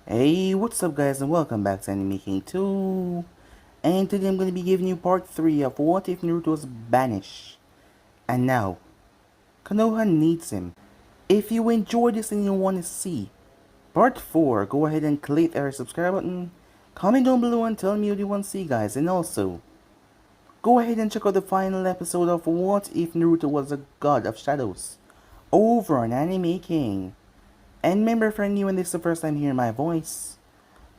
Hey, what's up guys and welcome back to Anime King 2. And today I'm going to be giving you part 3 of What If Naruto was Banished. And now, Konoha needs him. If you enjoyed this and you want to see part 4, go ahead and click that subscribe button. Comment down below and tell me what you want to see guys. And also, go ahead and check out the final episode of What If Naruto was a God of Shadows over on Anime King. And remember, if you're new and this is the first time hearing my voice,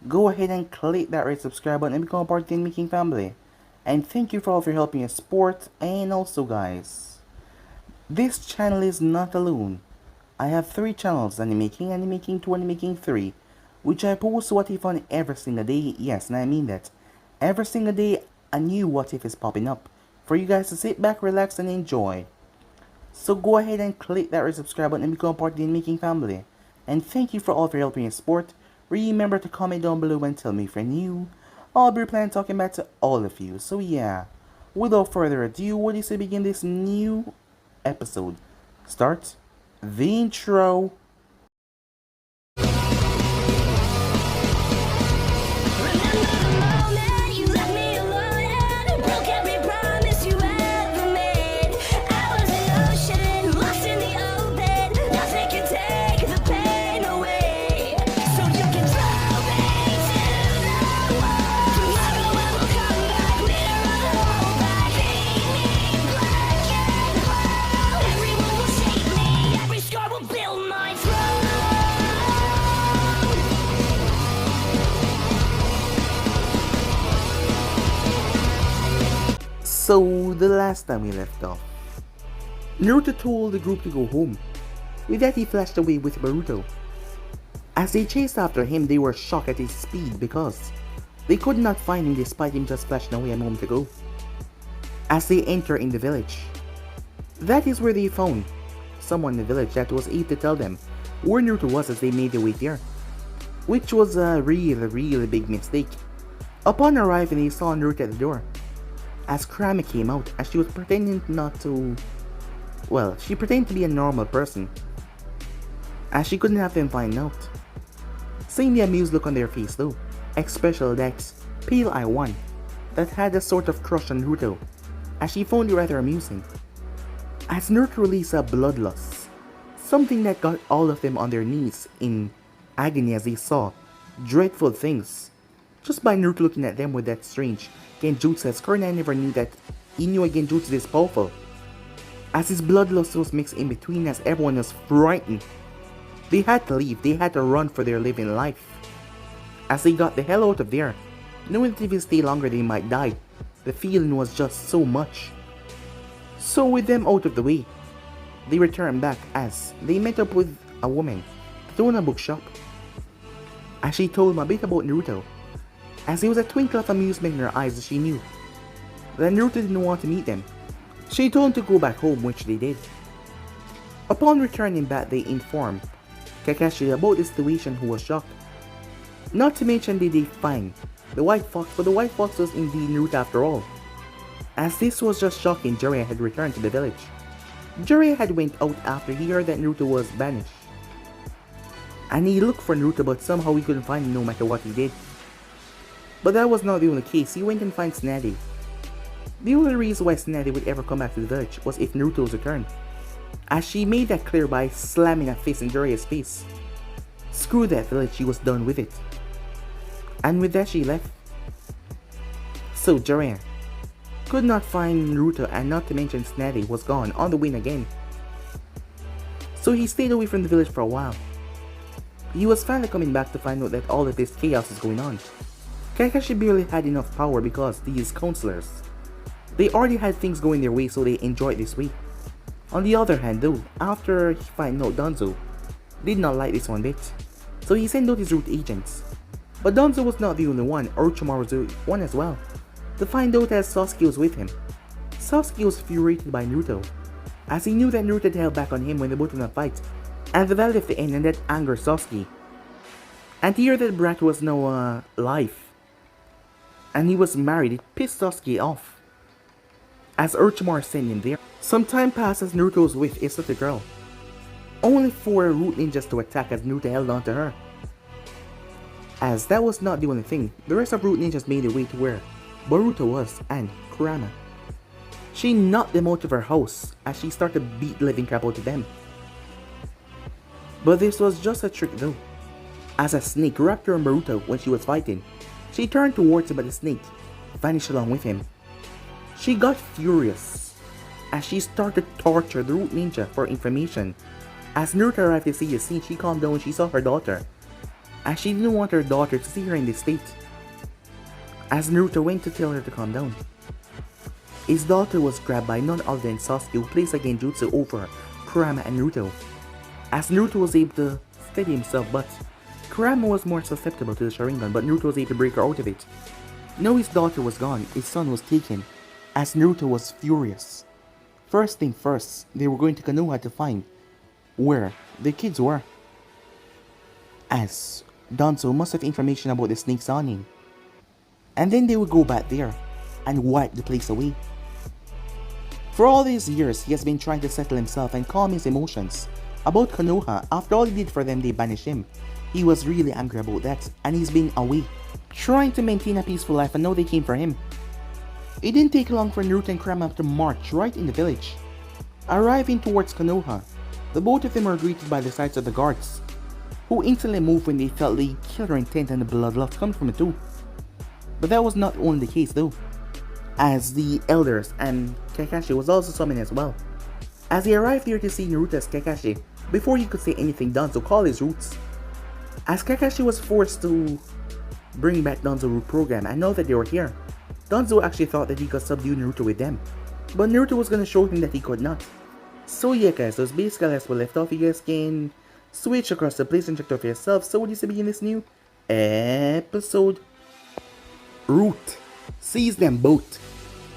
go ahead and click that red subscribe button and become a part of the Anime King family. And thank you for all of your help and your support. And also guys, this channel is not alone. I have 3 channels, Anime King, Anime King 2, Anime King 3, which I post what if on every single day. Yes, and I mean that. Every single day a new what if is popping up for you guys to sit back, relax and enjoy. So go ahead and click that red subscribe button and become a part of the Anime King family. And thank you for all of your help and your support. Remember to comment down below and tell me if you're new. I'll be planning talking back to all of you. So yeah, without further ado, what do you say begin this new episode? Start the intro. So, the last time we left off, Naruto told the group to go home. With that, he flashed away with Naruto. As they chased after him, they were shocked at his speed because they could not find him despite him just flashing away a moment ago. As they enter in the village, that is where they found someone in the village that was able to tell them where Naruto was as they made their way there, which was a really big mistake. Upon arriving, they saw Naruto at the door. As Kurama came out, as she was pretending not to... Well, she pretended to be a normal person, as she couldn't have them find out. Seeing the amused look on their face though, especially that pale eye one that had a sort of crush on Naruto, as she found it rather amusing. As Naruto released a bloodlust, something that got all of them on their knees in agony as they saw dreadful things. Just by Naruto looking at them with that strange genjutsu, as Kurama never knew that he knew a genjutsu this powerful. As his bloodlust was mixed in between, as everyone was frightened. They had to leave, they had to run for their living life. As they got the hell out of there, knowing that if they stay longer they might die, the feeling was just so much. So with them out of the way, they returned back as they met up with a woman that owned a bookshop. As she told him a bit about Naruto, as there was a twinkle of amusement in her eyes as she knew that Naruto didn't want to meet them. She told him to go back home, which they did. Upon returning back, they informed Kakashi about the situation, who was shocked. Not to mention they did find the White Fox, but the White Fox was indeed Naruto after all. As this was just shocking, Jiraiya had returned to the village. Jiraiya had went out after he heard that Naruto was banished. And he looked for Naruto, but somehow he couldn't find him no matter what he did. But that was not the only case. He went and found Tsunade. The only reason why Tsunade would ever come back to the village was if Naruto's returned, as she made that clear by slamming a fist in Jiraiya's face. Screw that village, she was done with it. And with that she left. So Jiraiya could not find Naruto, and not to mention Tsunade was gone on the win again. So he stayed away from the village for a while. He was finally coming back to find out that all of this chaos is going on. Kakashi barely had enough power because these counselors, they already had things going their way, so they enjoyed this way. On the other hand though, after he found out Danzo did not like this one bit, so he sent out his root agents. But Danzo was not the only one, Orochimaru was the one as well, to find out as Sasuke was with him. Sasuke was infuriated by Naruto, as he knew that Naruto had held back on him when they both were in a fight, and the value of the end, and that angered Sasuke. And to hear that Brat was now alive, and he was married, it pissed Sasuke off, as Orochimaru sent him there. Some time passed as Naruto was with his little girl, only for root ninjas to attack as Naruto held on to her. As that was not the only thing, the rest of Root Ninjas made their way to where Boruto was and Kurama. She knocked them out of her house as she started to beat the living crap out of them. But this was just a trick though, as a snake wrapped around Boruto when she was fighting. She turned towards him but the snake vanished along with him. She got furious as she started to torture the Root Ninja for information. As Naruto arrived to see the scene, she calmed down when she saw her daughter, as she didn't want her daughter to see her in this state. As Naruto went to tell her to calm down, his daughter was grabbed by none other than Sasuke, who placed a genjutsu over Kurama and Naruto. As Naruto was able to steady himself, but Kurama was more susceptible to the Sharingan, but Naruto was able to break her out of it. Now his daughter was gone, his son was taken, as Naruto was furious. First thing first, they were going to Konoha to find where the kids were, as Danzo must have information about the snakes on him. And then they would go back there and wipe the place away. For all these years, he has been trying to settle himself and calm his emotions about Konoha. After all he did for them, they banished him. He was really angry about that, and he's been away, trying to maintain a peaceful life, and now they came for him. It didn't take long for Naruto and Kurama to march right in the village. Arriving towards Konoha, the both of them were greeted by the sides of the guards, who instantly moved when they felt the killer intent and the bloodlust coming from it too. But that was not only the case though, as the elders and Kakashi was also summoned as well. As he arrived here to see Naruto as Kakashi, before he could say anything, Danzo called his roots. As Kakashi was forced to bring back Danzo root program, and now that they were here, Danzo actually thought that he could subdue Naruto with them, but Naruto was gonna show him that he could not. So yeah guys, so it's basically as we left off. You guys can switch across the place and check it out for yourself. So what is to begin this new episode? Root seized them both.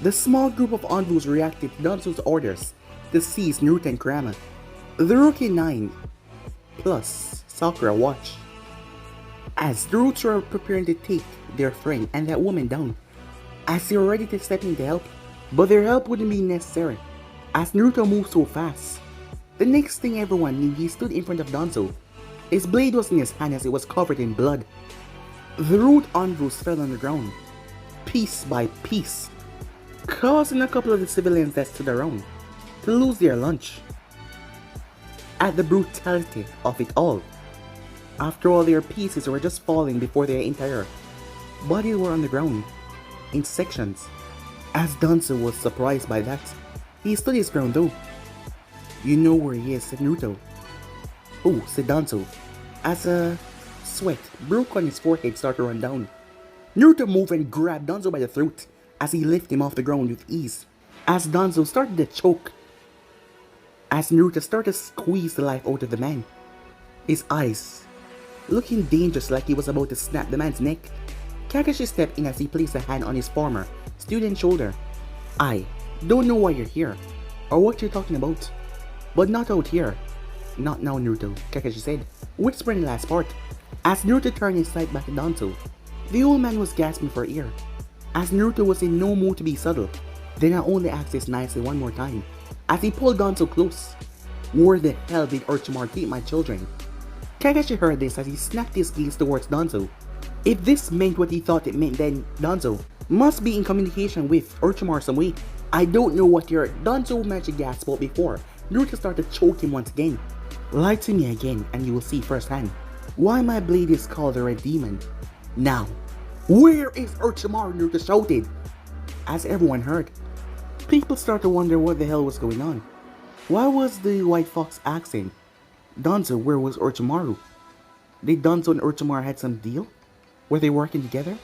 The small group of envoys reacted to Danzo's orders to seize Naruto and Kurama. The Rookie 9 plus Sakura watch as the Roots were preparing to take their friend and that woman down, as they were ready to step in to help, but their help wouldn't be necessary as Naruto moved so fast. The next thing everyone knew, he stood in front of Danzo. His blade was in his hand as it was covered in blood. The Root envoys fell on the ground, piece by piece, causing a couple of the civilians that stood around to lose their lunch at the brutality of it all. After all, their pieces were just falling before their entire body were on the ground in sections. As Danzo was surprised by that, he stood his ground though. "You know where he is," said Naruto. "Oh," said Danzo, as a sweat broke on his forehead started to run down. Naruto moved and grabbed Danzo by the throat as he lifted him off the ground with ease. As Danzo started to choke, as Naruto started to squeeze the life out of the man, his eyes looking dangerous like he was about to snap the man's neck, Kakashi stepped in as he placed a hand on his former student's shoulder. "I don't know why you're here, or what you're talking about, but not out here." "Not now, Naruto," Kakashi said, whispering the last part. As Naruto turned his sight back at Danzo, the old man was gasping for air. As Naruto was in no mood to be subtle, then I only asked this nicely one more time, as he pulled Danzo close. "Where the hell did Orochimaru keep my children?" Kakashi heard this as he snapped his gaze towards Danzo. If this meant what he thought it meant, then Danzo must be in communication with Orochimaru some way. "I don't know what you're..." Danzo managed to gasp out before Naruto started to choke him once again. "Lie to me again and you will see firsthand why my blade is called the Red Demon. Now, where is Orochimaru?" Naruto shouted. As everyone heard, people started to wonder what the hell was going on. Why was the White Fox asking Danzo where was Orochimaru? Did Danzo and Orochimaru had some deal? Were they working together?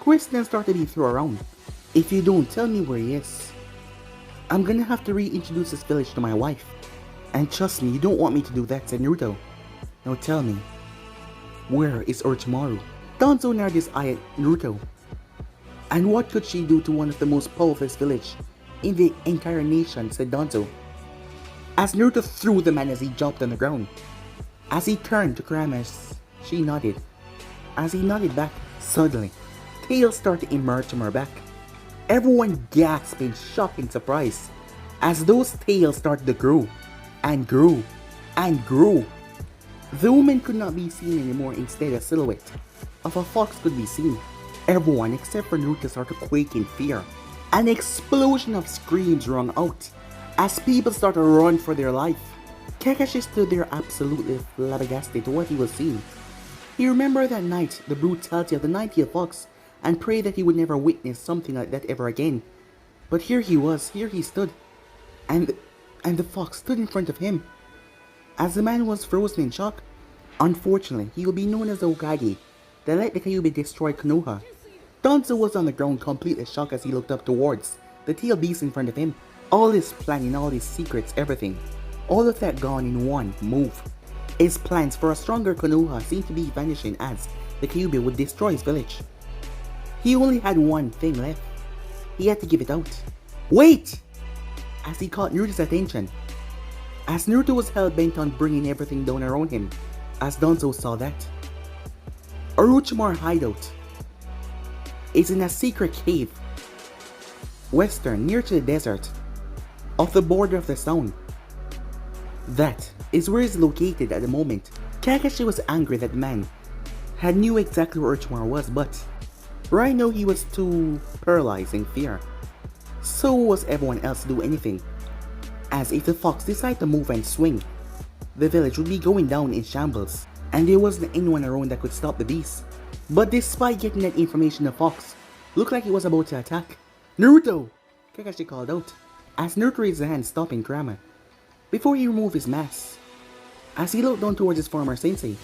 Questions started to be thrown around. "If you don't tell me where he is, I'm gonna have to reintroduce this village to my wife. And trust me, you don't want me to do that," said Naruto. "Now tell me, where is Orochimaru?" Danzo narrowed his eye at Naruto. "And what could she do to one of the most powerful village in the entire nation?" said Danzo. As Naruto threw the man as he jumped on the ground. As he turned to Kurama, she nodded. As he nodded back, suddenly, tails started to emerge from her back. Everyone gasped in shock and surprise as those tails started to grow and grow. The woman could not be seen anymore, instead a silhouette of a fox could be seen. Everyone except for Naruto started to quake in fear. An explosion of screams rang out as people started to run for their life. Kakashi stood there absolutely flabbergasted to what he was seeing. He remembered that night, the brutality of the 90th fox, and prayed that he would never witness something like that ever again. But here he stood, and the fox stood in front of him. As the man was frozen in shock, unfortunately, he would be known as the Hokage that let the Kyuubi destroy Konoha. Danzo was on the ground completely shocked as he looked up towards the tail beast in front of him. All his planning, all his secrets, everything. All of that gone in one move. His plans for a stronger Konoha seemed to be vanishing as the Kyuubi would destroy his village. He only had one thing left. He had to give it out. Wait! As he caught Naruto's attention. As Naruto was hell-bent on bringing everything down around him. As Danzo saw that. Orochimaru hideout is in a secret cave, western, near to the desert, off the border of the town. That is where it's located at the moment. Kakashi was angry that the man had knew exactly where Orochimaru was, but right now he was too paralyzed in fear. So was everyone else to do anything, as if the fox decided to move and swing, the village would be going down in shambles, and there wasn't anyone around that could stop the beast. But despite getting that information, the fox looked like he was about to attack. Naruto! Kakashi called out, as Naruto raised his hand stopping Grandma, before he removed his mask. As he looked down towards his former sensei,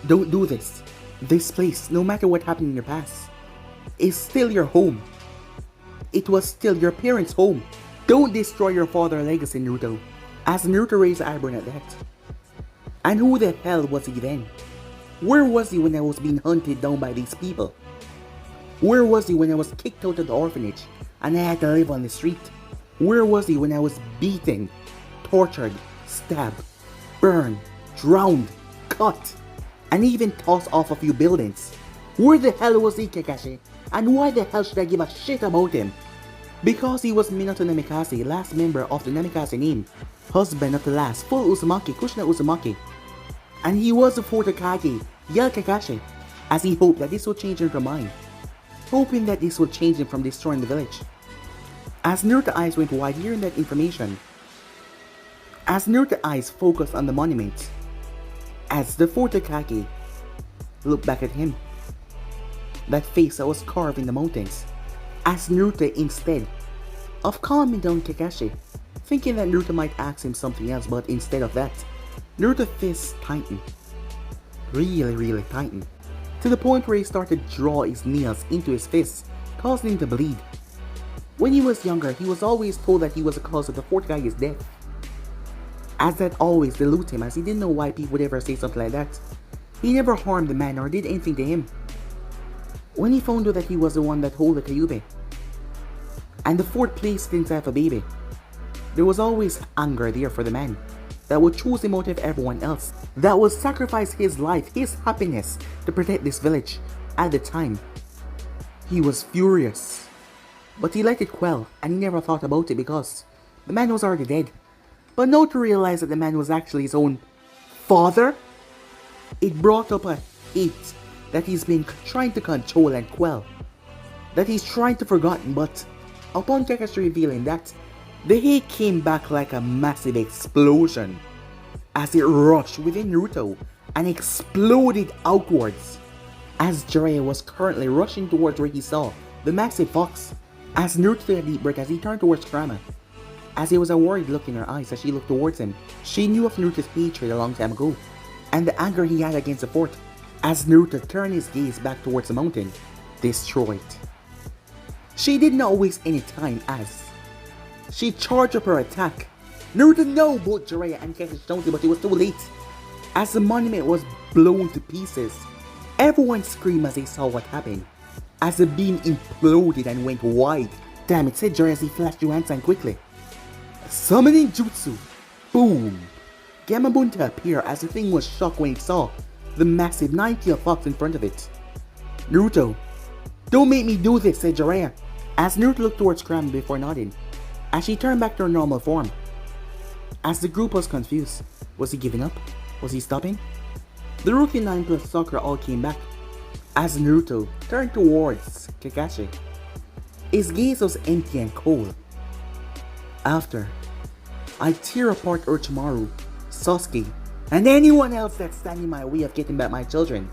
don't do this. This place, no matter what happened in your past, is still your home. It was still your parents' home. Don't destroy your father's legacy, Naruto. As Naruto raised his eyebrow at that. And who the hell was he then? Where was he when I was being hunted down by these people? Where was he when I was kicked out of the orphanage and I had to live on the street? Where was he when I was beaten, tortured, stabbed, burned, drowned, cut, and even tossed off a few buildings? Where the hell was he, Kakashi? And why the hell should I give a shit about him? Because he was Minato Namikaze, last member of the Namikaze name, husband of the last full Uzumaki, Kushina Uzumaki. And he was the fourth Hokage, yelled Kakashi, as he hoped that this would change her mind, hoping that this would change him from destroying the village. As Naruto's eyes went wide hearing that information, as Naruto's eyes focused on the monument, as the fourth Hokage looked back at him, that face that was carved in the mountains, as Naruto, instead of calming down Kakashi, thinking that Naruto might ask him something else, but instead of that, Naruto's fists tightened, really tightened, to the point where he started to draw his nails into his fists, causing him to bleed. When he was younger, he was always told that he was the cause of the fourth Hokage's death, as that always deluded him, as he didn't know why people would ever say something like that. He never harmed the man or did anything to him. When he found out that he was the one that held the Kyuubi, and the fourth place didn't have a baby, there was always anger there for the man that would choose him out of everyone else, that would sacrifice his life, his happiness to protect this village. At the time, he was furious, but he let it quell and he never thought about it because the man was already dead. But now to realize that the man was actually his own father, it brought up a hate that he's been trying to control and quell, that he's trying to forgotten. But upon Kakashi revealing that, the hate came back like a massive explosion as it rushed within Naruto and exploded outwards, as Jiraiya was currently rushing towards where he saw the massive fox. As Naruto took a deep breath as he turned towards Kurama, as there was a worried look in her eyes as she looked towards him. She knew of Naruto's hatred a long time ago, and the anger he had against the fort. As Naruto turned his gaze back towards the mountain, destroyed. She did not waste any time as she charged up her attack. Naruto knew both Jiraiya and Kakashi down, but it was too late. As the monument was blown to pieces, everyone screamed as they saw what happened, as the beam imploded and went wide. Damn it, said Jiraiya as he flashed Yuan-san quickly. Summoning Jutsu. Boom. Gamabunta appeared as the thing was shocked when it saw the massive 90th fox in front of it. Naruto, don't make me do this, said Jiraiya, as Naruto looked towards Kurama before nodding, as she turned back to her normal form. As the group was confused, was he giving up? Was he stopping? The Rookie 9 plus Sakura all came back, as Naruto turned towards Kakashi. His gaze was empty and cold. After, I tear apart Orochimaru, Sasuke, and anyone else that's standing in my way of getting back my children.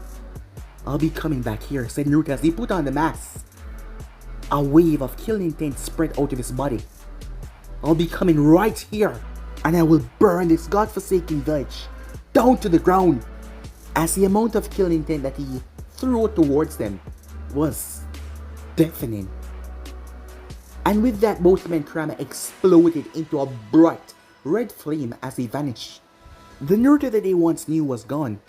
I'll be coming back here, said Naruto as he put on the mask. A wave of killing intent spread out of his body. I'll be coming right here, and I will burn this godforsaken village down to the ground. As the amount of killing intent that he threw towards them was deafening. And with that, both men Kurama exploded into a bright red flame as he vanished. The Naruto that they once knew was gone.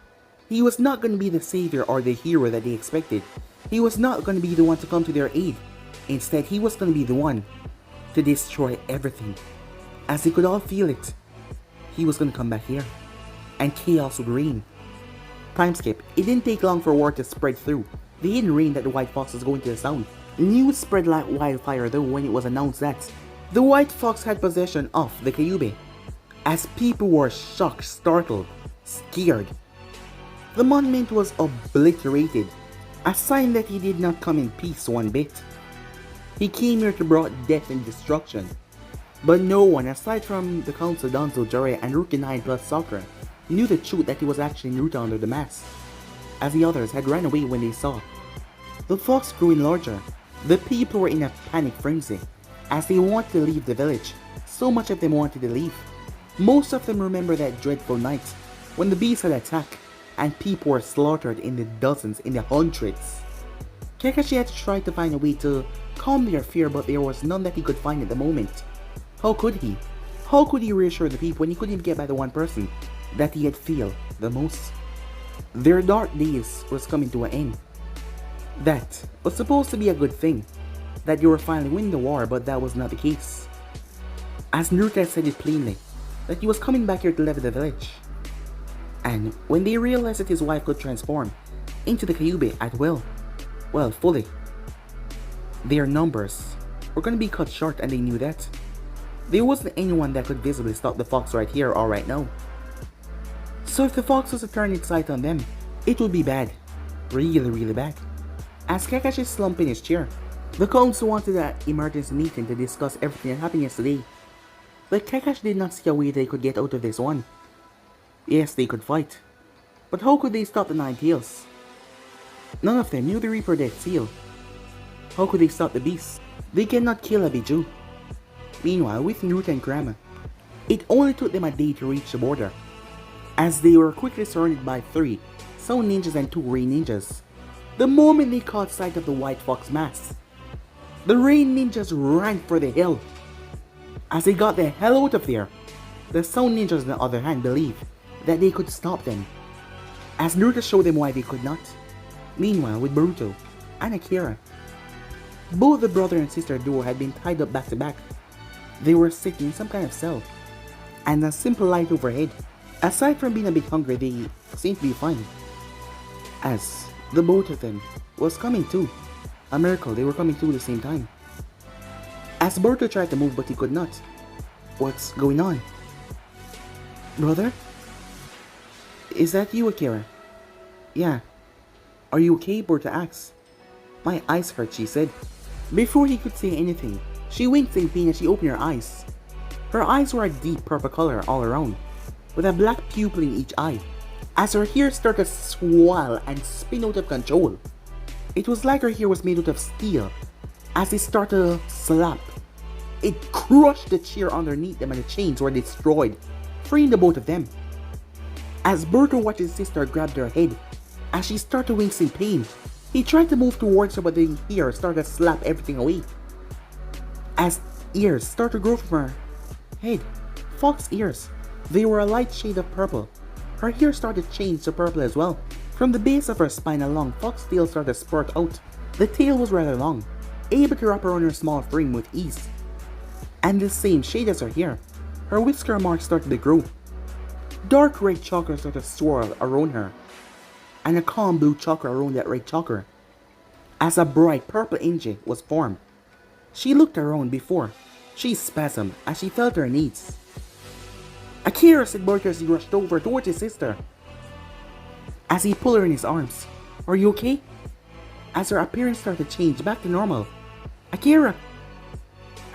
He was not going to be the savior or the hero that they expected. He was not going to be the one to come to their aid. Instead, he was going to be the one to destroy everything. As they could all feel it, he was going to come back here, and chaos would reign. Time skip. It didn't take long for word to spread through the hidden rain that the White Fox was going to the sound. News spread like wildfire though when it was announced that the White Fox had possession of the Kyuubi. As people were shocked, startled, scared. The monument was obliterated, a sign that he did not come in peace one bit. He came here to bring death and destruction. But no one, aside from the Council Danzo, Jiraiya, and Rookie 9 plus Sakura, knew the truth that he was actually Naruto under the mask, as the others had ran away when they saw. The fox grew larger. The people were in a panic frenzy, as they wanted to leave the village. So much of them wanted to leave. Most of them remember that dreadful night, when the beast had attacked, and people were slaughtered in the dozens, in the hundreds. Kakashi had to try to find a way to calm their fear, but there was none that he could find at the moment. How could he? How could he reassure the people when he couldn't even get by the one person that he had feared the most? Their dark days was coming to an end. That was supposed to be a good thing, that they were finally winning the war, but that was not the case. As Naruto said it plainly, that he was coming back here to level the village. And when they realized that his wife could transform into the Kyuubi at will, well, fully, their numbers were going to be cut short, and they knew that. There wasn't anyone that could visibly stop the fox right here or right now. So if the fox was to turn its sight on them, it would be bad. Really bad. As Kakashi slumped in his chair, the council wanted an emergency meeting to discuss everything that happened yesterday. But Kakashi did not see a way they could get out of this one. Yes, they could fight. But how could they stop the Nine Tails? None of them knew the Reaper Death Seal. How could they stop the beast? They cannot kill a Biju. Meanwhile, with Naruto and Kurama, it only took them a day to reach the border, as they were quickly surrounded by 3 Sound Ninjas and 2 Rain Ninjas. The moment they caught sight of the White Fox mask, the Rain Ninjas ran for the hill. As they got the hell out of there, the Sound Ninjas on the other hand believed that they could stop them, as Naruto showed them why they could not. Meanwhile, with Boruto and Akira, both the brother and sister duo had been tied up back to back. They were sitting in some kind of cell, and a simple light overhead. Aside from being a bit hungry, they seemed to be fine, as the both of them was coming to. A miracle, they were coming to at the same time. As Boruto tried to move, but he could not. What's going on? Brother? Is that you, Akira? Yeah. Are you okay? Boruto asked. My eyes hurt, she said. Before he could say anything, she winked in pain as she opened her eyes. Her eyes were a deep purple color all around, with a black pupil in each eye, as her hair started to swirl and spin out of control. It was like her hair was made out of steel. As it started to slap, it crushed the chair underneath them, and the chains were destroyed, freeing the both of them. As Boruto watched his sister grab her head, as she started to wince in pain, he tried to move towards her, but the hair started to slap everything away. As ears started to grow from her head, fox ears, they were a light shade of purple. Her hair started to change to purple as well. From the base of her spine, a long fox tail started to spurt out. The tail was rather long, able to wrap around her small frame with ease. And the same shade as her hair, her whisker marks started to grow. Dark red chakra started to swirl around her, and a calm blue chakra around that red chakra, as a bright purple engine was formed. She looked around before she spasmed as she felt her needs. Akira, said Boruto as he rushed over towards his sister, as he pulled her in his arms. Are you okay? as her appearance started to change back to normal. Akira!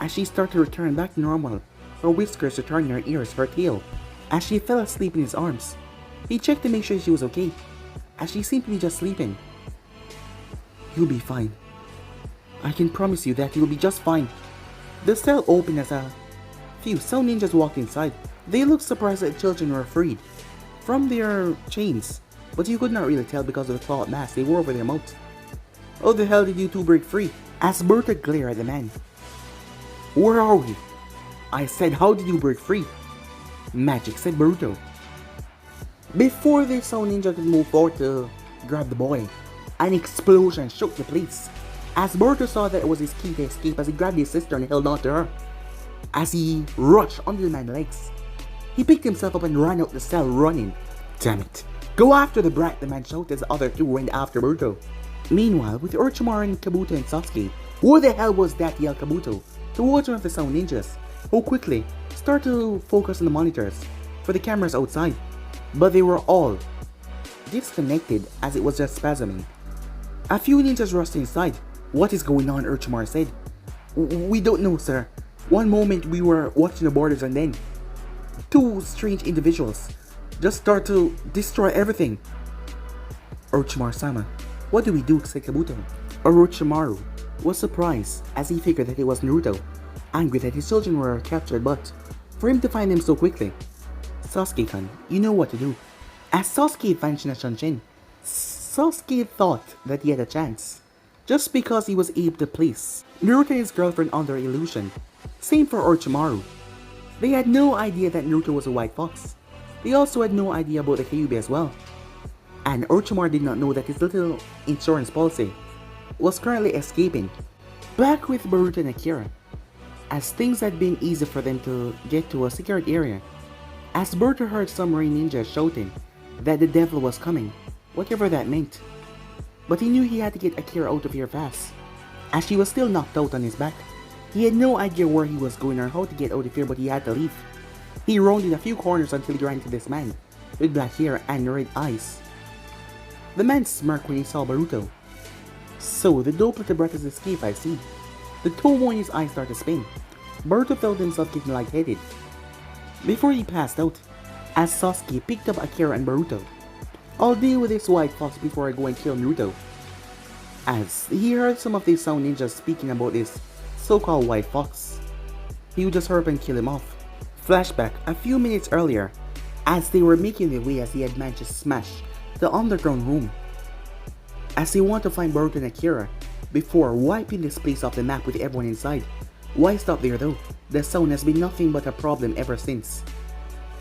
As she started to return back to normal, her whiskers returned in her ears, her tail, as she fell asleep in his arms. He checked to make sure she was okay, as she seemed to be just sleeping. You'll be fine. I can promise you that you'll be just fine. The cell opened as a few sound ninjas walked inside. They looked surprised that the children were freed from their chains, but you could not really tell because of the cloth mask they wore over their mouths. How the hell did you two break free? Asked Berta glared at the man. Where are we? I said, how did you break free? Magic, said Boruto. Before the sound ninja could move forward to grab the boy, an explosion shook the place. As Boruto saw that it was his key to escape as he grabbed his sister and held on to her. As he rushed under the man's legs, he picked himself up and ran out the cell running. Damn it. Go after the brat, the man shouted as the other two went after Boruto. Meanwhile, with Orochimaru and Kabuto and Sasuke, who the hell was that, yelled Kabuto towards one of the sound ninjas, who quickly started to focus on the monitors for the cameras outside. But they were all disconnected as it was just spasming. A few ninjas rushed inside. What is going on? Orochimaru said. We don't know, sir. One moment we were watching the borders and then two strange individuals just start to destroy everything. Orochimaru-sama, what do we do? Said Kabuto. Orochimaru was surprised as he figured that it was Naruto, angry that his children were captured, but for him to find them so quickly. Sasuke-kun, you know what to do. As Sasuke vanished in a Shanshin, Sasuke thought that he had a chance, just because he was able to place Naruto and his girlfriend under illusion. Same for Orochimaru. They had no idea that Naruto was a white fox. They also had no idea about the Kyuubi as well. And Orochimaru did not know that his little insurance policy was currently escaping. Back with Boruto and Akira, as things had been easy for them to get to a secured area, as Boruto heard some rain ninjas shouting that the devil was coming, whatever that meant. But he knew he had to get Akira out of here fast, as she was still knocked out on his back. He had no idea where he was going or how to get out of here, but he had to leave. He roamed in a few corners until he ran into this man, with black hair and red eyes. The man smirked when he saw Boruto. So, the dope of the breath is escape, I see. The tomo in his eyes started to spin. Boruto felt himself getting lightheaded before he passed out, as Sasuke picked up Akira and Boruto. I'll deal with this white fox before I go and kill Naruto. As he heard some of these sound ninjas speaking about this so-called white fox, he would just hurry up and kill him off. Flashback a few minutes earlier, as they were making their way as he had managed to smash the underground room. As he wanted to find Boruto and Akira before wiping this place off the map with everyone inside. Why stop there though? The sound has been nothing but a problem ever since.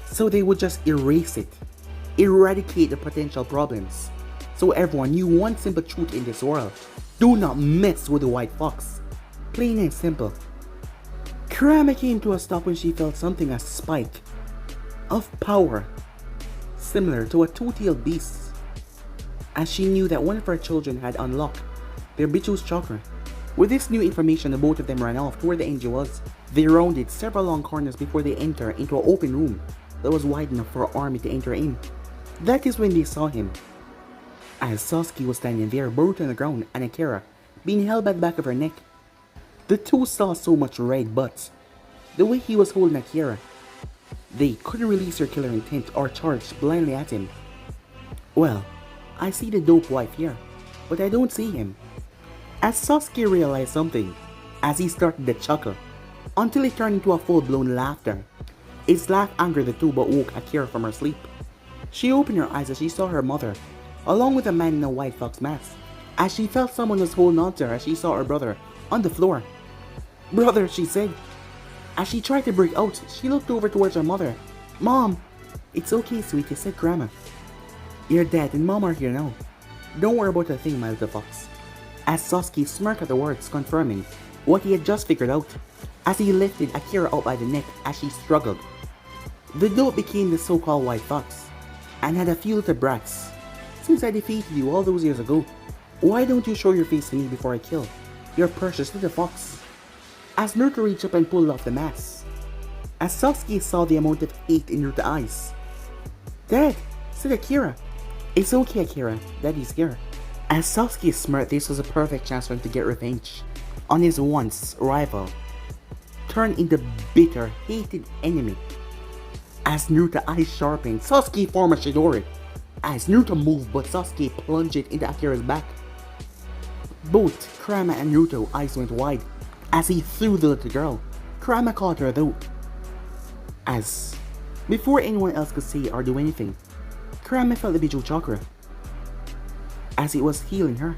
So they would just erase it, eradicate the potential problems. So everyone knew one simple truth in this world: do not mess with the white fox. Plain and simple. Kurama came to a stop when she felt something, a spike of power, similar to a two-tailed beast, as she knew that one of her children had unlocked their Bichu's chakra. With this new information, the both of them ran off to where the engine was. They rounded several long corners before they entered into an open room that was wide enough for an army to enter in. That is when they saw him. As Sasuke was standing there, Boruto on the ground, and Akira being held by the back of her neck. The two saw so much red, but the way he was holding Akira, they couldn't release their killer intent or charge blindly at him. Well, I see the dope wife here, but I don't see him. As Sasuke realized something, as he started to chuckle, until it turned into a full-blown laughter. His laugh angered the two but woke Akira from her sleep. She opened her eyes as she saw her mother, along with a man in a white fox mask, as she felt someone was holding on to her as she saw her brother on the floor. "Brother," she said. As she tried to break out, she looked over towards her mother. "Mom!" "It's okay, sweetie," said Grandma. "Your dad and Mom are here now. Don't worry about a thing, my little fox." As Sasuke smirked at the words, confirming what he had just figured out, as he lifted Akira out by the neck as she struggled. The dope became the so-called white fox, and had a few little brats. "Since I defeated you all those years ago, why don't you show your face to me before I kill your precious little fox?" As Naruto reached up and pulled off the mask, as Sasuke saw the amount of hate in Naruto's eyes. "Dad," said Akira. "It's okay, Akira. Daddy's here." As Sasuke smirked, this was a perfect chance for him to get revenge on his once rival, turned into bitter, hated enemy. As Naruto's eyes sharpened, Sasuke formed a Chidori. As Naruto moved, but Sasuke plunged it into Akira's back. Both Kurama and Naruto's eyes went wide as he threw the little girl. Kurama caught her though. As, before anyone else could say or do anything, Kurama felt the Bijou chakra as it was healing her.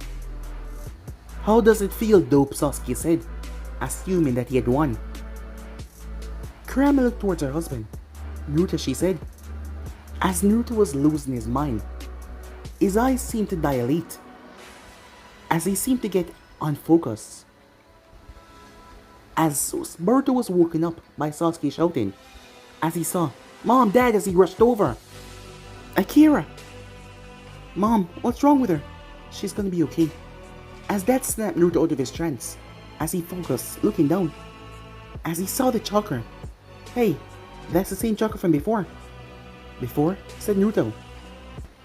How does it feel, dope? Sasuke said, assuming that he had won. Kurama looked towards her husband. Naruto, she said. As Naruto was losing his mind, his eyes seemed to dilate as he seemed to get unfocused. As Boruto was woken up by Sasuke shouting, as he saw Mom, Dad, as he rushed over. Akira! Mom, what's wrong with her? She's gonna be okay. As Dad snapped Naruto out of his trance, as he focused, looking down, as he saw the chakra. Hey, that's the same chakra from before. Before? Said Naruto.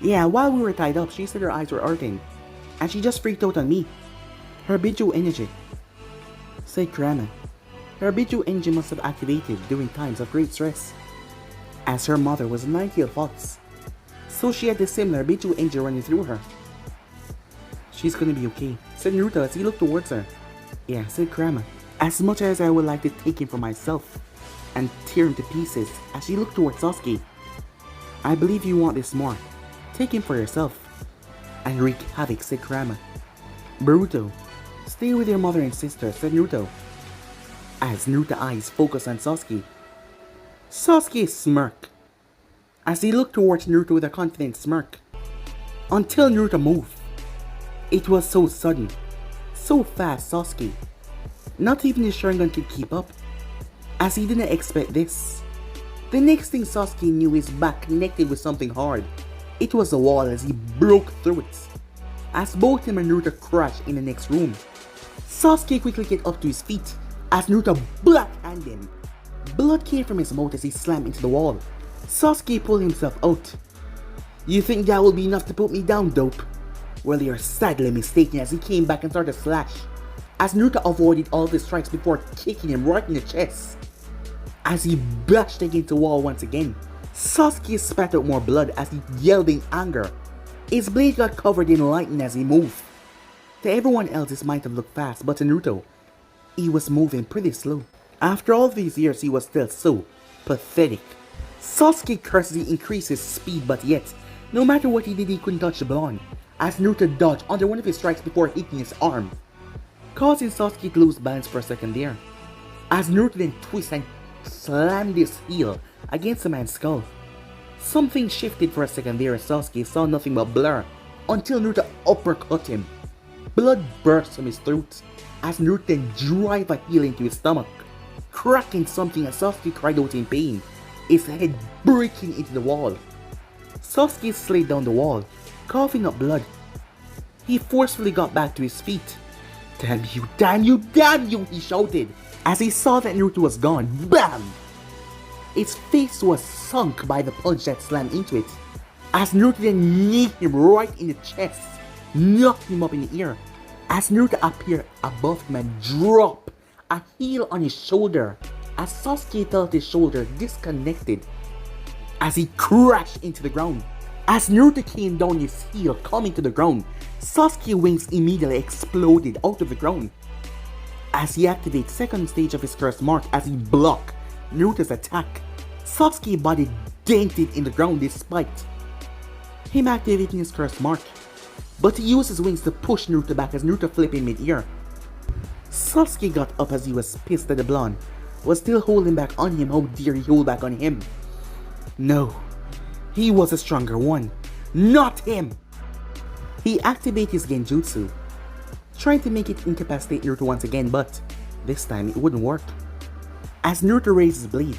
Yeah, while we were tied up, she said her eyes were arcing, and she just freaked out on me. Her Bijou energy, said Kurama. Her Bijou energy must have activated during times of great stress, as her mother was 90 thoughts, so she had the similar Bijou energy running through her. She's gonna be okay, said Naruto as he looked towards her. Yeah, said Kurama. As much as I would like to take him for myself and tear him to pieces, as she looked towards Sasuke. I believe you want this more. Take him for yourself and wreak havoc, said Kurama. Boruto, stay with your mother and sister, said Naruto. As Naruto's eyes focused on Sasuke. Sasuke smirked as he looked towards Naruto with a confident smirk. Until Naruto moved. It was so sudden, so fast. Sasuke, not even his Sharingan could keep up, as he didn't expect this. The next thing Sasuke knew, his back connected with something hard. It was a wall as he broke through it, as both him and Naruto crashed in the next room. Sasuke quickly get up to his feet as Naruto blackhanded him. Blood came from his mouth as he slammed into the wall. Sasuke pulled himself out. You think that will be enough to put me down, dope? Well, you're sadly mistaken, as he came back and started to slash, as Naruto avoided all the strikes before kicking him right in the chest. As he bashed against the wall once again, Sasuke spat out more blood as he yelled in anger. His blade got covered in lightning as he moved. To everyone else, this might have looked fast, but to Naruto, he was moving pretty slow. After all these years, he was still so pathetic. Sasuke cursed as he increased his speed, but yet, no matter what he did, he couldn't touch the blonde, as Naruto dodged under one of his strikes before hitting his arm, causing Sasuke to lose balance for a second there, as Naruto then twisted and slammed his heel against the man's skull. Something shifted for a second there as Sasuke saw nothing but blur until Naruto uppercut him. Blood burst from his throat as Naruto then drove a heel into his stomach, cracking something as Sasuke cried out in pain, his head breaking into the wall. Sasuke slid down the wall, coughing up blood. He forcefully got back to his feet. Damn you, damn you, damn you, he shouted as he saw that Naruto was gone. BAM! His face was sunk by the punch that slammed into it, as Naruto then kneed him right in the chest, knocked him up in the air, as Naruto appeared above him and dropped a heel on his shoulder, as Sasuke felt his shoulder disconnected as he crashed into the ground. As Naruto came down his heel coming to the ground, Sasuke's wings immediately exploded out of the ground as he activates second stage of his curse mark as he blocked Naruto's attack. Sasuke's body dented in the ground despite him activating his curse mark, but he used his wings to push Naruto back as Naruto flipped in mid-air. Sasuke got up as he was pissed that the blonde was still holding back on him. How dare he hold back on him? No, he was a stronger one, not him. He activated his genjutsu, trying to make it incapacitate Naruto once again, but this time it wouldn't work. As Naruto raised his blade,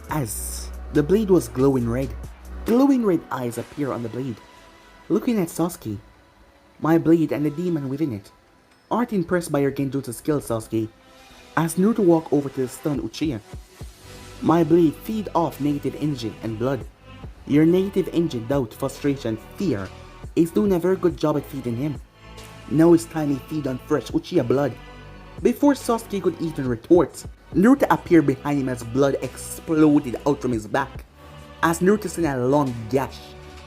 as the blade was glowing red eyes appear on the blade, looking at Sasuke. My blade and the demon within it aren't impressed by your genjutsu skills, Sasuke. As Naruto walked over to the stunned Uchiha. My blade feed off negative energy and blood. Your negative energy, doubt, frustration, fear, is doing a very good job at feeding him. Now it's time he feed on fresh Uchiha blood. Before Sasuke could even retort, Naruto appeared behind him as blood exploded out from his back, as Naruto sent a long gash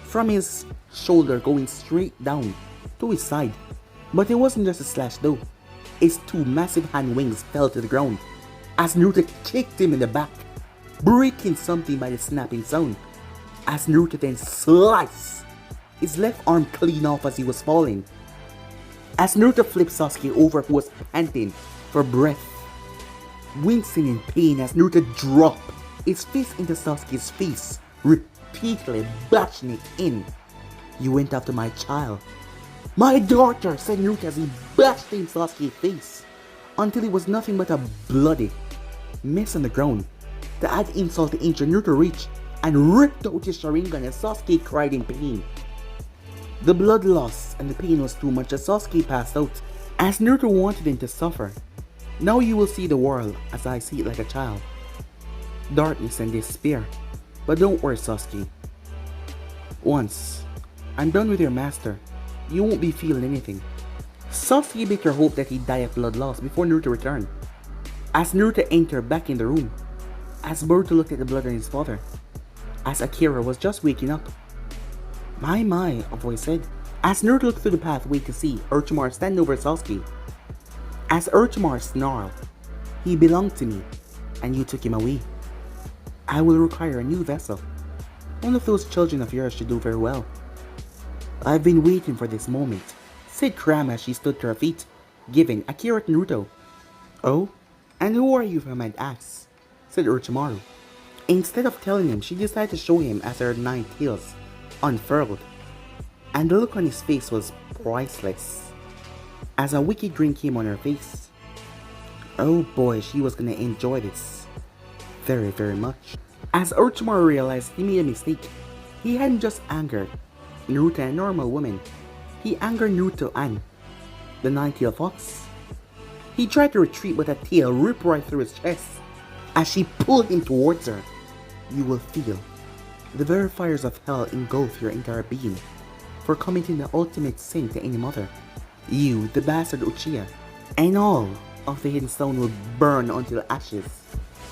from his shoulder going straight down to his side. But it wasn't just a slash though. His two massive hand wings fell to the ground as Naruto kicked him in the back, breaking something by the snapping sound, as Naruto then sliced his left arm clean off as he was falling. As Naruto flipped Sasuke over, who was panting for breath, wincing in pain as Naruto dropped his fist into Sasuke's face, repeatedly bashing it in. "You went after my child, my daughter," said Naruto as he bashed in Sasuke's face until it was nothing but a bloody mess on the ground. To add insult to injury, Naruto reached and ripped out his Sharingan as Sasuke cried in pain. The blood loss and the pain was too much as Sasuke passed out, as Naruto wanted him to suffer. "Now you will see the world as I see it, like a child. Darkness and despair. But don't worry, Sasuke. Once I'm done with your master, you won't be feeling anything." Sasuke begged her hope that he'd die of blood loss before Naruto returned. As Naruto entered back in the room, as Boruto looked at the blood on his father, as Akira was just waking up. My, a voice said, as Naruto looked through the pathway to see Orochimaru stand over Sasuke. As Orochimaru snarled, "He belonged to me, and you took him away. I will require a new vessel. One of those children of yours should do very well." "I've been waiting for this moment," said Kurama as she stood to her feet, giving Akira to Naruto. "Oh, and who are you, if I might ask?" said Orochimaru. Instead of telling him, she decided to show him as her 9 tails unfurled, and the look on his face was priceless, as a wicked grin came on her face. Oh boy, she was gonna enjoy this very, very much. As Orochimaru realized he made a mistake, he hadn't just angered Naruto and a normal woman, he angered Naruto and the 9-tailed fox. He tried to retreat, but a tail ripped right through his chest as she pulled him towards her. "You will feel the very fires of hell engulf your entire being for committing the ultimate sin to any mother. You, the bastard Uchiha, and all of the hidden stone will burn until ashes."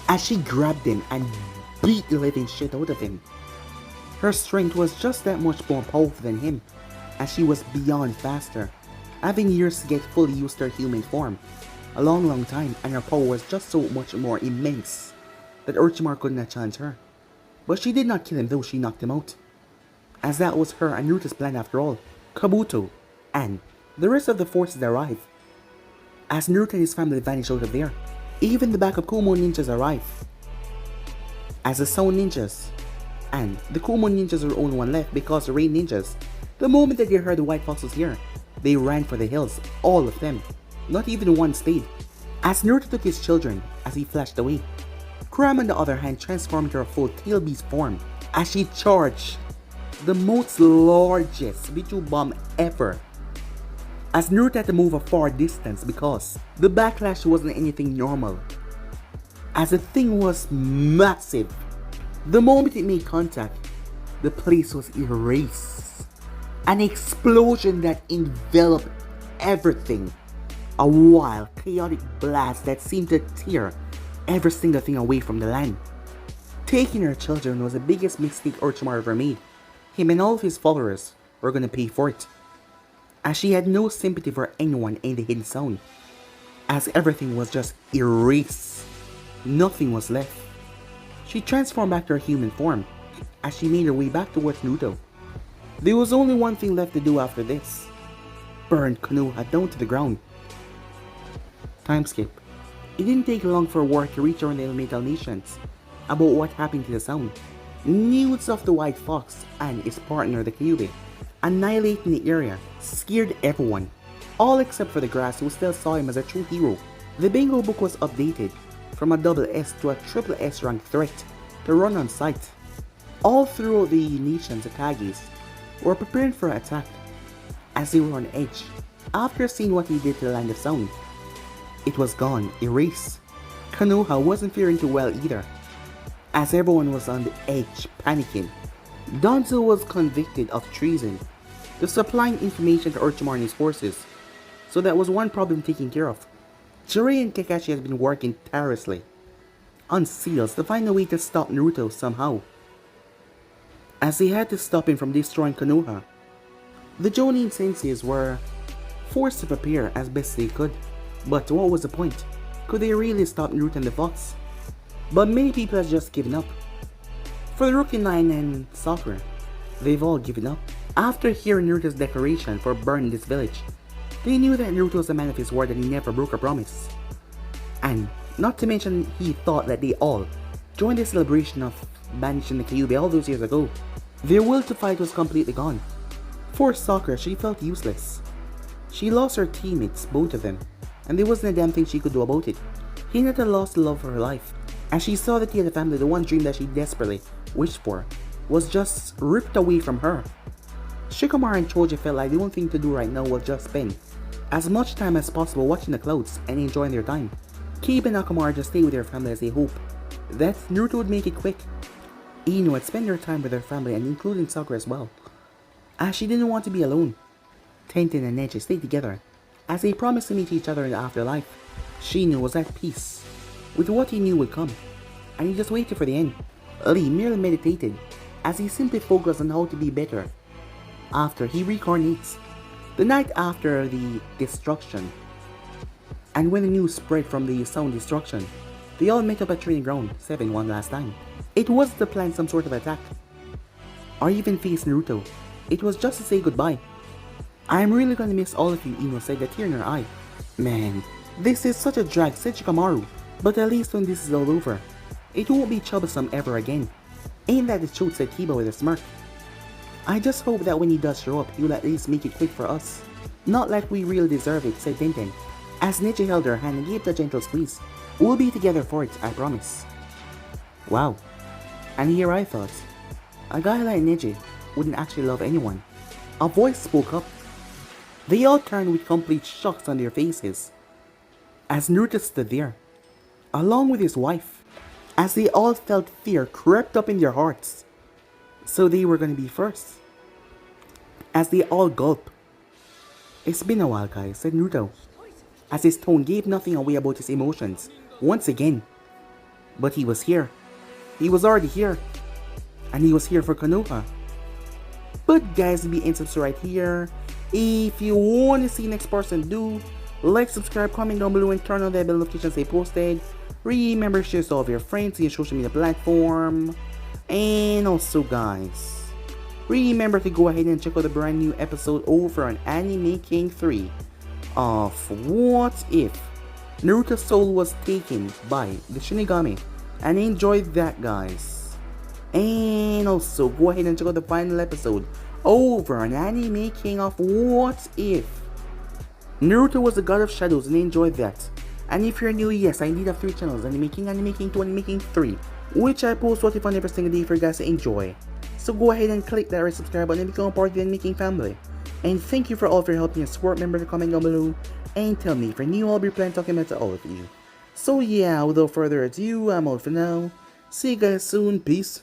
As she grabbed him and beat the living shit out of him. Her strength was just that much more powerful than him, as she was beyond faster, having years to get fully used to her human form. A long time, and her power was just so much more immense that Orochimaru could not challenge her. But she did not kill him, though she knocked him out, as that was her and Naruto's plan after all. Kabuto and the rest of the forces arrived, as Naruto and his family vanished out of there. Even the backup Kumo ninjas arrived, as the Sound ninjas and the Kumo ninjas were the only one left, because the Rain ninjas, the moment that they heard the White Fox was here, they ran for the hills, all of them. Not even one stayed, as Naruto took his children as he flashed away. Kurama, on the other hand, transformed into her full tail beast form as she charged the most largest Bichu bomb ever, as Naruto had to move a far distance because the backlash wasn't anything normal, as the thing was massive. The moment it made contact, the place was erased. An explosion that enveloped everything. A wild, chaotic blast that seemed to tear every single thing away from the land. Taking her children was the biggest mistake Orochimaru ever made. Him and all of his followers were gonna pay for it, as she had no sympathy for anyone in the Hidden Zone, as everything was just erased. Nothing was left. She transformed back to her human form, as she made her way back towards Naruto. There was only one thing left to do after this: burn Konoha down to the ground. Time skip. It didn't take long for word to reach around the elemental nations about what happened to the Sound. News of the White Fox and his partner the Kyuubi annihilating the area scared everyone, all except for the grass, who still saw him as a true hero. The bingo book was updated from a double S to a triple S rank threat to run on sight. All throughout the nations, the Kages were preparing for an attack, as they were on edge after seeing what he did to the Land of Sound. It was gone, erased. Konoha wasn't faring too well either, as everyone was on the edge, panicking. Danzo was convicted of treason to supplying information to Orochimaru and his forces. So that was one problem taken care of. Jiraiya and Kakashi has been working tirelessly on seals to find a way to stop Naruto somehow, as they had to stop him from destroying Konoha. The Jonin senseis were forced to prepare as best they could, but what was the point? Could they really stop Naruto and the Fox? But many people have just given up. For the Rookie 9 and Sakura, they've all given up. After hearing Naruto's declaration for burning this village, they knew that Naruto was a man of his word and he never broke a promise. And not to mention, he thought that they all joined the celebration of banishing the Kyuubi all those years ago. Their will to fight was completely gone. For Sakura, she felt useless. She lost her teammates, both of them, and there wasn't a damn thing she could do about it. Hinata lost the love of her life, as she saw that the other family, the one dream that she desperately wished for, was just ripped away from her. Shikamaru and Choji felt like the only thing to do right now was just spend as much time as possible watching the clouds and enjoying their time. Kiba and Akamaru just stayed with their family as they hoped that Naruto would make it quick. Ino had spent their time with her family and including Sakura as well, as she didn't want to be alone. Tenten and Neji stayed together as they promised to meet each other in the afterlife. Shino was at peace with what he knew would come, and he just waited for the end. Lee merely meditated as he simply focused on how to be better after he reincarnates. The night after the destruction, and when the news spread from the sound destruction, they all met up at training ground 7 one last time. It wasn't to plan some sort of attack, or even face Naruto. It was just to say goodbye. "I'm really gonna miss all of you," Ino said, a tear in her eye. "Man, this is such a drag," said Shikamaru. "But at least when this is all over, it won't be troublesome ever again." "Ain't that the truth?" said Kiba with a smirk. "I just hope that when he does show up, he'll at least make it quick for us. Not like we really deserve it," said Tenten, as Neji held her hand and gave the gentle squeeze. "We'll be together for it, I promise." Wow. And here I thought, a guy like Neji wouldn't actually love anyone. A voice spoke up. They all turned with complete shocks on their faces, as Naruto stood there, along with his wife, as they all felt fear crept up in their hearts. So they were gonna be first. As they all gulped. "It's been a while, guys," said Naruto, as his tone gave nothing away about his emotions once again. But he was here. He was already here. And he was here for Konoha. But guys, be and subscribe right here. If you want to see next person, do like, subscribe, comment down below, and turn on that bell notifications they posted. Remember, share to all of your friends in your social media platform. And also guys, remember to go ahead and check out the brand new episode over on Anime King 3 of What If Naruto's soul was taken by the Shinigami, and enjoy that, guys. And also go ahead and check out the final episode over on Anime King of What If Naruto was the god of shadows, and enjoy that. And if you're new, yes, I indeed have 3 channels: Anime King 2, Anime King 3, which I post What If on every single day for you guys to enjoy. So go ahead and click that red subscribe button and become a part of the Anime King family. And thank you for all of your help and support. Remember to comment down below and tell me if you're new. I'll be planning talking about to all of you. So yeah, without further ado, I'm out for now. See you guys soon. Peace.